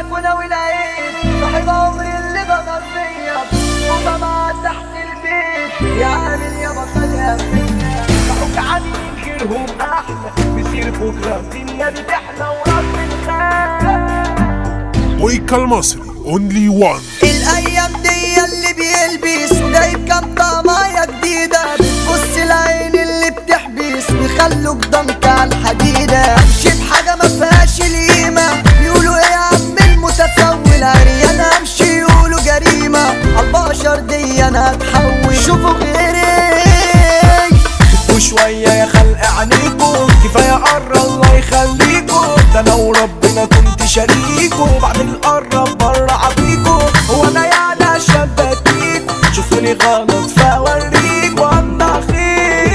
البلكونة والعيد، صاحب عمري اللي غدر بيا وما تحت البيت، يا عامل يا بطل يا فيا ضحك عني غيرهم احلى، بيصير بكره الدنيا بتحلى ورب الخير. بويكا المصري اونلي وان. الايام دي اللي بيلبس وجايب كام طعمايه جديده، بتبص العين اللي بتحبس ويخلوك ضنك على الحديده، امشي بحاجه ما فيهاش القيمه، يقولوا ايه يا عم المتسول عريان، امشي يقولوا جريمه، عالبشر دي انا هتحول، شوفوا غيري وشوية يا خلق عينيكو، كفاية قرب الله يخليكو، ده انا وربنا كنت شريكو، بعد القرب بره عبيكو، هو انا يعني شبكيكو، شوفوني غلط فاوريكو انا خير.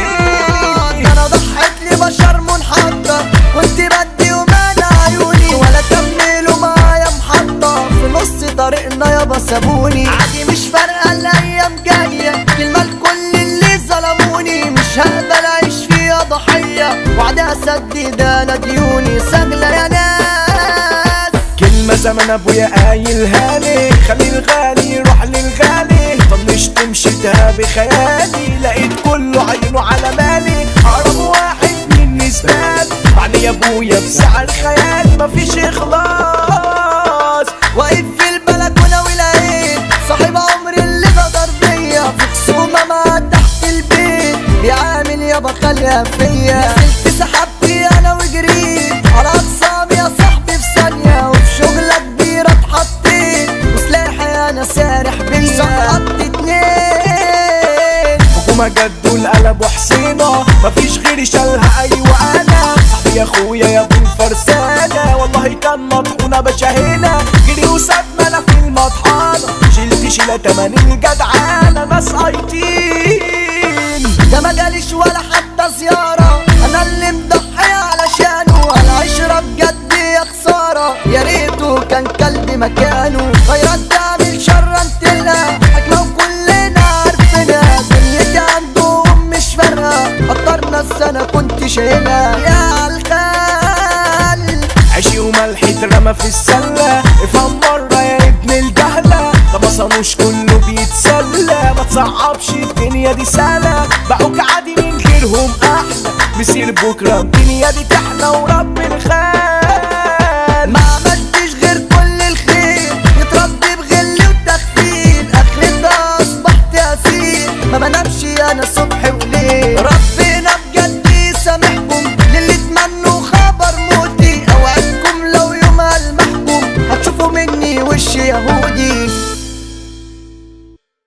انا ضحيت لي بشر منحطة، كنت بدي ومال عيوني، ولا كملوا معايا محطة، في نص طريقنا يابا سابوني، عادي مش فارقة الايام جاية، كلمة لكل اللي ظلموني، مش هقبل اعيش فيها ضحية، وعدي اسدد انا ديوني سجلة يا ناس. كلمة زمان ابويا قايلها لي، خلي الغالي يروح للغالي، طنشت مشيتها بخيالي، لقيت كله عينه على مالي، اقرب واحد بالنسبة لي بعد يا ابويا بسعر خيالي، مفيش اخلاص. واقف في البلكونة والعيد، صاحب عمري اللي غدر بيا، في خصومة ما تحت البيت، بيعامل يابا خالية فيا، نزلت سحبتي انا وجريت على اقسامي يا صاحبي في ثانية، وفي شغلة كبيرة اتحطيت، وسلاحي انا سارح بيا، سقطت اتنين حكومة جد والقلب وحسينة، مفيش غيري شالها ايوه انا، صاحبي يا اخويا يا ابو الفرسانة، والله كان مطحونة بشهينا، جري وسابنا انا في المطحنة، شلت شيلة تمن الجدعانة، ناس قايتين ده ما جاليش ولا حتى زيارة، انا اللي مضحي علشانه، العشرة بجد يا خسارة، يا ريته كان كلبي مكانه، خيرات تعمل شر انتلها حكمة وكلنا عارفينها، دنيتي عندهم مش فارقة، قطرنا السنة كنت شايلها يا عالخال، عيشي وملحي اترمى في السلة، افهم مرة يا ابن الجهلة، ده مصنوش كله بيتسلى، ما تصعبش الدنيا دي سهلة، بقوك عادي من غيرهم احلى، بيصير بكرة الدنيا دي تحلى ورب الخير. ما عملتش غير كل الخير، يتربي بغل وتخفيل، اخرتها اصبحت اسير، ما بنامش انا صبح وليل، ربنا بجد يسامحكم للي اتمنوا خبر موتي، اوعدكم لو يوم المحكوم هتشوفوا مني وش يهودي.